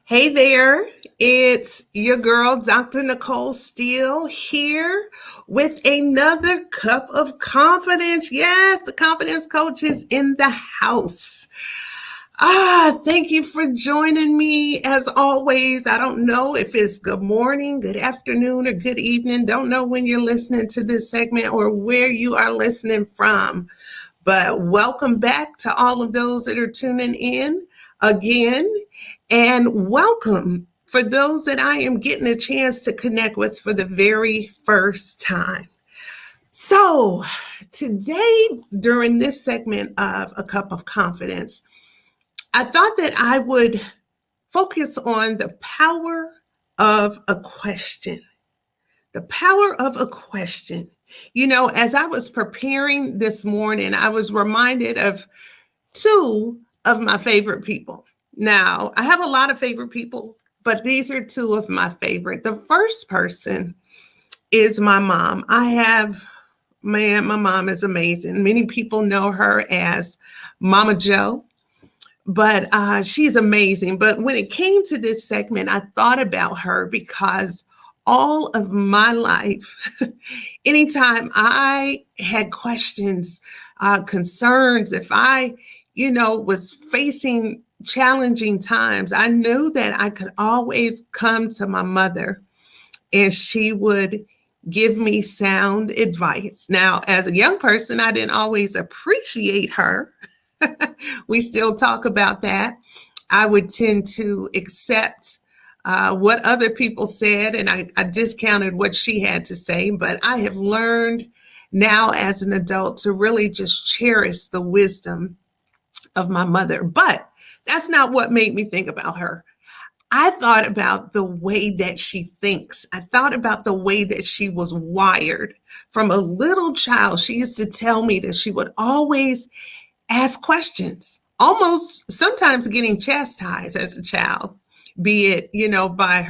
Hey there, it's your girl, Dr. Nicole Steele, here with another cup of confidence. Yes, the confidence coach is in the house. Thank you for joining me. As always, I don't know if it's good morning, good afternoon, or good evening. Don't know when you're listening to this segment or where you are listening from. But welcome back to all of those that are tuning in again. And welcome for those that I am getting a chance to connect with for the very first time. So, today, during this segment of A Cup of Confidence, I thought that I would focus on the power of a question. The power of a question. You know, as I was preparing this morning, I was reminded of two of my favorite people. Now, I have a lot of favorite people, but these are two of my favorite. The first person is my mom. My mom is amazing. Many people know her as Mama Joe, but she's amazing. But when it came to this segment, I thought about her because all of my life, anytime I had questions, concerns, if I, was facing challenging times, I knew that I could always come to my mother and she would give me sound advice. Now, as a young person, I didn't always appreciate her. We still talk about that. I would tend to accept what other people said, and I discounted what she had to say. But I have learned now as an adult to really just cherish the wisdom of my mother. But that's not what made me think about her. I thought about the way that she thinks. I thought about the way that she was wired. From a little child, she used to tell me that she would always ask questions, almost sometimes getting chastised as a child, be it, by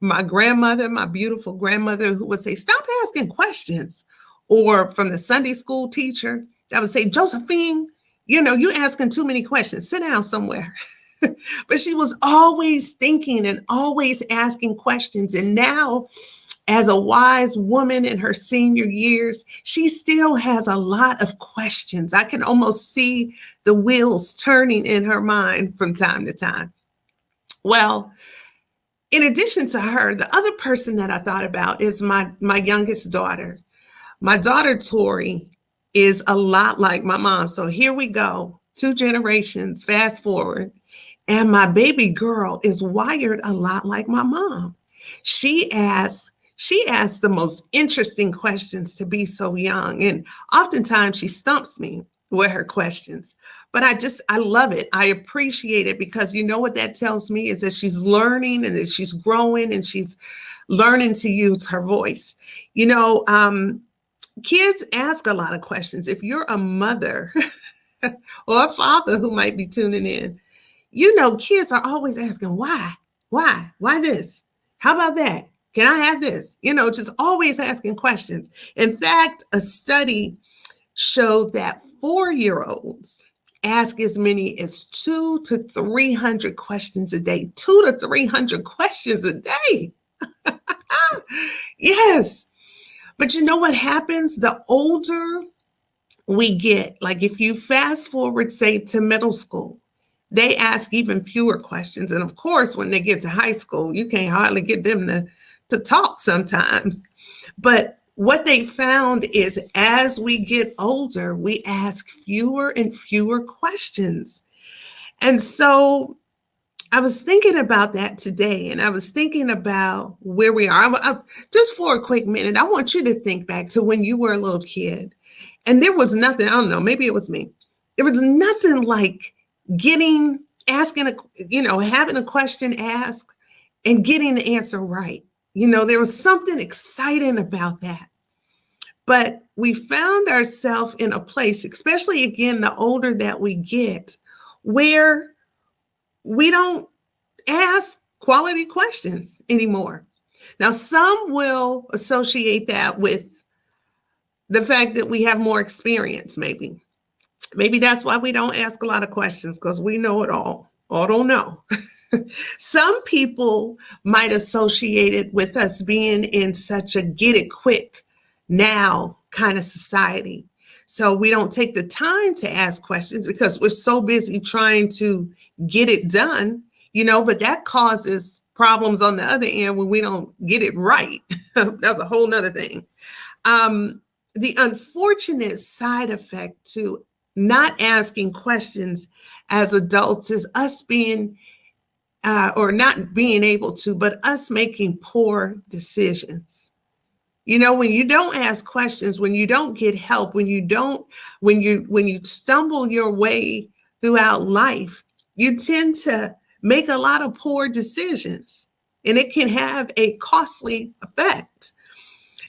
my grandmother, my beautiful grandmother, who would say, "Stop asking questions." Or from the Sunday school teacher that would say, "Josephine, you asking too many questions. Sit down somewhere." But she was always thinking and always asking questions. And now, as a wise woman in her senior years, she still has a lot of questions. I can almost see the wheels turning in her mind from time to time. Well, in addition to her, the other person that I thought about is my youngest daughter. My daughter, Tori, is a lot like my mom. So here we go, two generations, fast forward. And my baby girl is wired a lot like my mom. She asks the most interesting questions to be so young. And oftentimes she stumps me with her questions. But I love it. I appreciate it because you know what that tells me is that she's learning and that she's growing and she's learning to use her voice. Kids ask a lot of questions. If you're a mother or a father who might be tuning in, kids are always asking, why this? How about that? Can I have this? Just always asking questions. In fact, a study showed that 4-year-olds ask as many as 200 to 300 questions a day. 200 to 300 questions a day. Yes. But you know what happens? The older we get, like if you fast forward, say, to middle school, they ask even fewer questions. And of course, when they get to high school, you can't hardly get them to talk sometimes. But what they found is as we get older, we ask fewer and fewer questions. And so I was thinking about that today, and I was thinking about where we are. Just for a quick minute, I want you to think back to when you were a little kid. And there was nothing, I don't know, maybe it was me. There was nothing like having a question asked and getting the answer right. There was something exciting about that. But we found ourselves in a place, especially again, the older that we get, where we don't ask quality questions anymore. Now, some will associate that with the fact that we have more experience, maybe. Maybe that's why we don't ask a lot of questions, because we know it all or don't know. Some people might associate it with us being in such a get it quick now kind of society. So we don't take the time to ask questions because we're so busy trying to get it done, but that causes problems on the other end when we don't get it right. That's a whole nother thing. The unfortunate side effect to not asking questions as adults is us being or not being able to, but us making poor decisions. When you don't ask questions, when you don't get help, when you stumble your way throughout life, you tend to make a lot of poor decisions, and it can have a costly effect.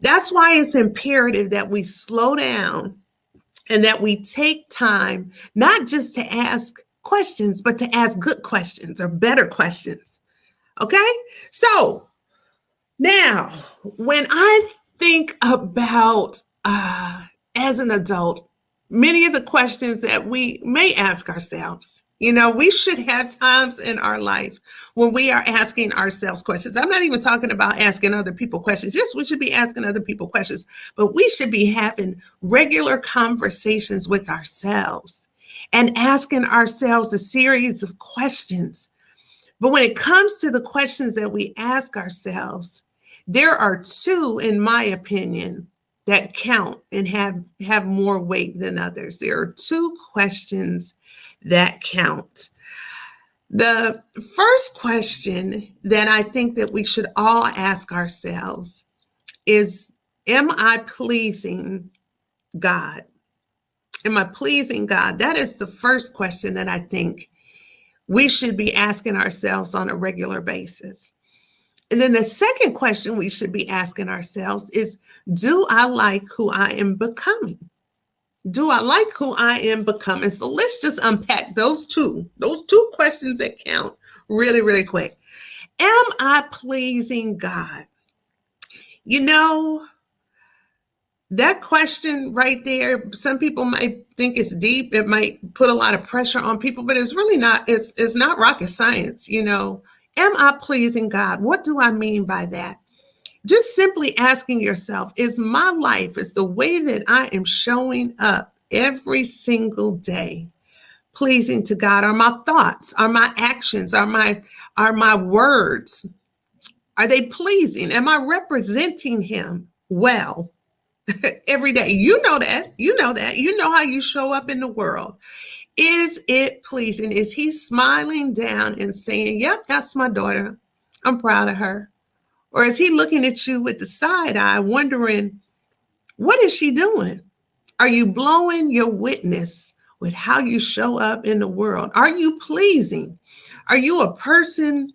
That's why it's imperative that we slow down and that we take time, not just to ask questions, but to ask good questions or better questions. Okay? So now, when I think about as an adult, many of the questions that we may ask ourselves, we should have times in our life when we are asking ourselves questions. I'm not even talking about asking other people questions. Yes, we should be asking other people questions, but we should be having regular conversations with ourselves and asking ourselves a series of questions. But when it comes to the questions that we ask ourselves, there are two, in my opinion, that count and have more weight than others. There are two questions that count. The first question that I think that we should all ask ourselves is, am I pleasing God? Am I pleasing God? That is the first question that I think we should be asking ourselves on a regular basis. And then the second question we should be asking ourselves is, do I like who I am becoming? Do I like who I am becoming? So let's just unpack those two questions that count really, really quick. Am I pleasing God? That question right there, some people might think it's deep. It might put a lot of pressure on people, but it's really not. It's not rocket science. Am I pleasing God? What do I mean by that? Just simply asking yourself, is my life, is the way that I am showing up every single day pleasing to God? Are my thoughts, are my actions, are my words, are they pleasing? Am I representing him well every day? You know that. You know how you show up in the world. Is it pleasing? Is he smiling down and saying, yep, that's my daughter, I'm proud of her? Or is he looking at you with the side eye, wondering, what is she doing? Are you blowing your witness with how you show up in the world? Are you pleasing? Are you a person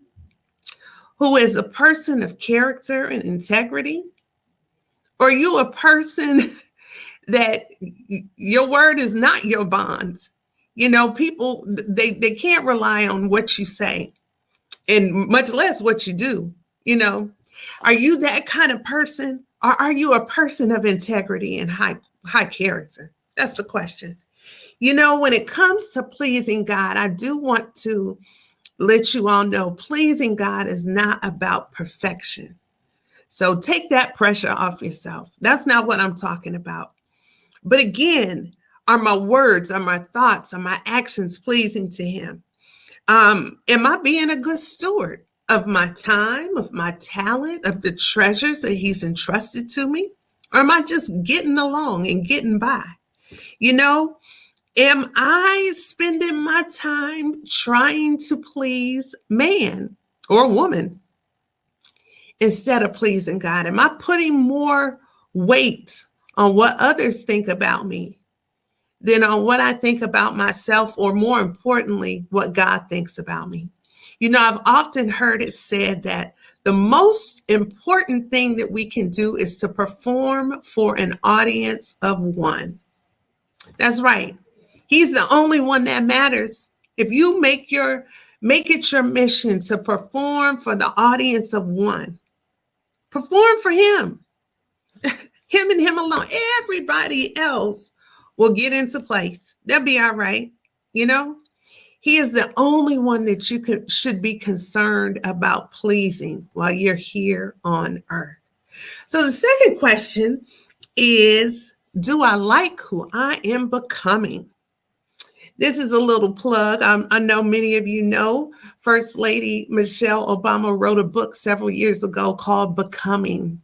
who is a person of character and integrity? Or are you a person that your word is not your bond? People, they can't rely on what you say, and much less what you do. Are you that kind of person, or are you a person of integrity and high character? That's the question. When it comes to pleasing God, I do want to let you all know pleasing God is not about perfection. So take that pressure off yourself. That's not what I'm talking about. But again, are my words, are my thoughts, are my actions pleasing to him? Am I being a good steward of my time, of my talent, of the treasures that he's entrusted to me? Or am I just getting along and getting by? Am I spending my time trying to please man or woman instead of pleasing God? Am I putting more weight on what others think about me than on what I think about myself, or more importantly, what God thinks about me? I've often heard it said that the most important thing that we can do is to perform for an audience of one. That's right. He's the only one that matters. If you make it your mission to perform for the audience of one, perform for him. Him and him alone. Everybody else will get into place. They'll be all right. He is the only one that should be concerned about pleasing while you're here on earth. So the second question is, do I like who I am becoming? This is a little plug. I know many of you know First Lady Michelle Obama wrote a book several years ago called Becoming.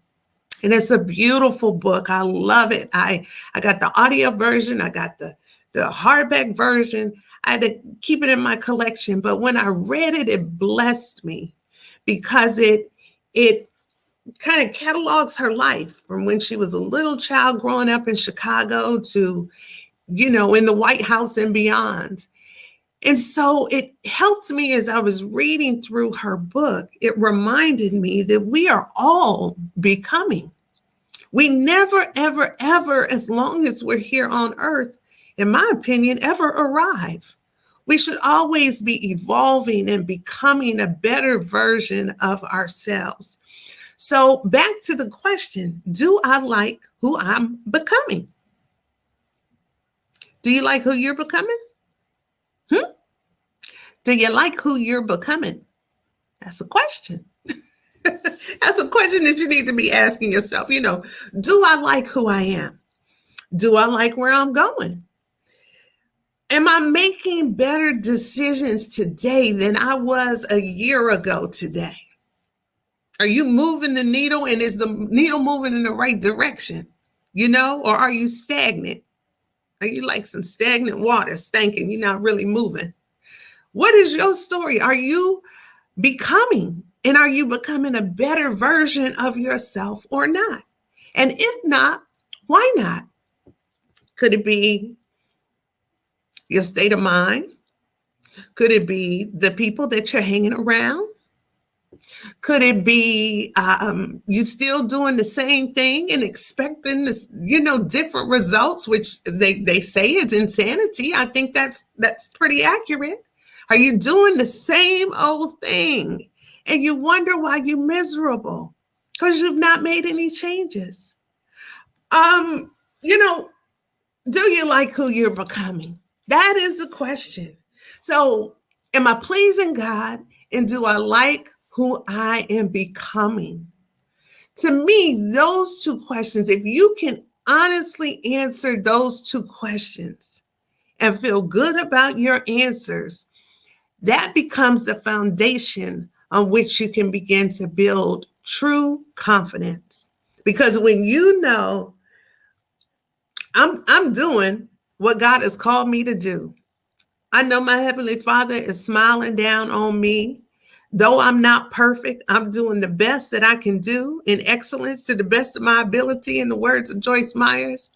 And it's a beautiful book. I love it. I got the audio version. I got the hardback version. I had to keep it in my collection. But when I read it, it blessed me because it kind of catalogs her life from when she was a little child growing up in Chicago to, in the White House and beyond. And so it helped me as I was reading through her book. It reminded me that we are all becoming. We never, ever, ever, as long as we're here on earth, in my opinion, ever arrive. We should always be evolving and becoming a better version of ourselves. So back to the question, do I like who I'm becoming? Do you like who you're becoming? Do you like who you're becoming? That's a question. That's a question that you need to be asking yourself. Do I like who I am? Do I like where I'm going? Am I making better decisions today than I was a year ago today? Are you moving the needle, and is the needle moving in the right direction? Or are you stagnant? Are you like some stagnant water, stinking? You're not really moving. What is your story? Are you becoming? And are you becoming a better version of yourself or not? And if not, why not? Could it be your state of mind? Could it be the people that you're hanging around? Could it be you still doing the same thing and expecting this, different results, which they say is insanity? I think that's pretty accurate. Are you doing the same old thing and you wonder why you're miserable? Because you've not made any changes. Do you like who you're becoming? That is the question. So, am I pleasing God, and do I like who I am becoming? To me, those two questions, if you can honestly answer those two questions and feel good about your answers, that becomes the foundation on which you can begin to build true confidence. Because when I'm doing what God has called me to do, I know my Heavenly Father is smiling down on me. Though I'm not perfect, I'm doing the best that I can do in excellence to the best of my ability, in the words of Joyce Myers.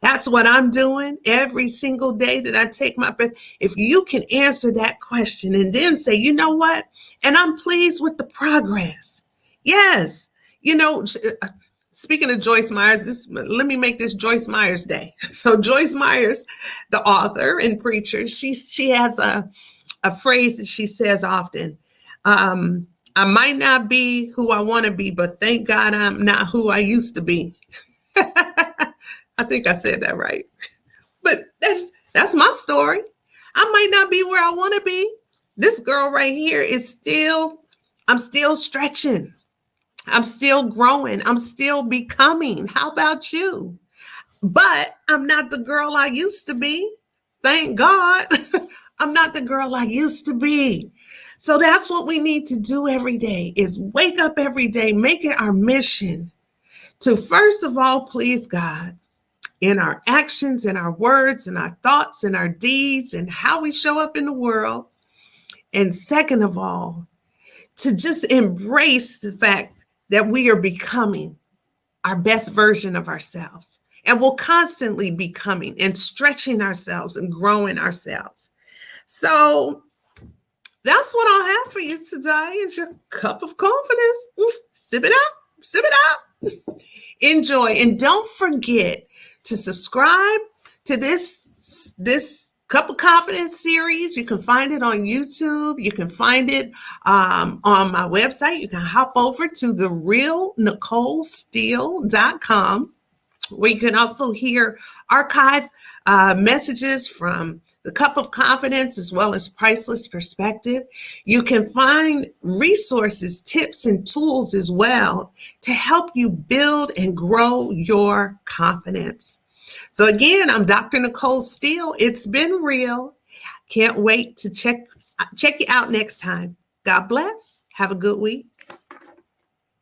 That's what I'm doing every single day that I take my breath. If you can answer that question and then say, you know what? And I'm pleased with the progress. Yes. Speaking of Joyce Myers, let me make this Joyce Myers Day. So Joyce Myers, the author and preacher, she has a phrase that she says often. I might not be who I want to be, but thank God I'm not who I used to be. I think I said that right. But that's my story. I might not be where I want to be. This girl right here I'm still stretching. I'm still growing. I'm still becoming. How about you? But I'm not the girl I used to be. Thank God. I'm not the girl I used to be. So that's what we need to do every day, is wake up every day, make it our mission to, first of all, please God in our actions, in our words, in our thoughts, in our deeds, and how we show up in the world. And second of all, to just embrace the fact that we are becoming our best version of ourselves. And we'll constantly be becoming and stretching ourselves and growing ourselves. So that's what I'll have for you today, is your cup of confidence. Sip it up, sip it up. Enjoy. And don't forget to subscribe to this Cup of Confidence series. You can find it on YouTube. You can find it on my website. You can hop over to therealnicolesteele.com, where you can also hear archive messages from The Cup of Confidence, as well as Priceless Perspective. You can find resources, tips, and tools as well to help you build and grow your confidence. So again, I'm Dr. Nicole Steele. It's been real. Can't wait to check you out next time. God bless. Have a good week.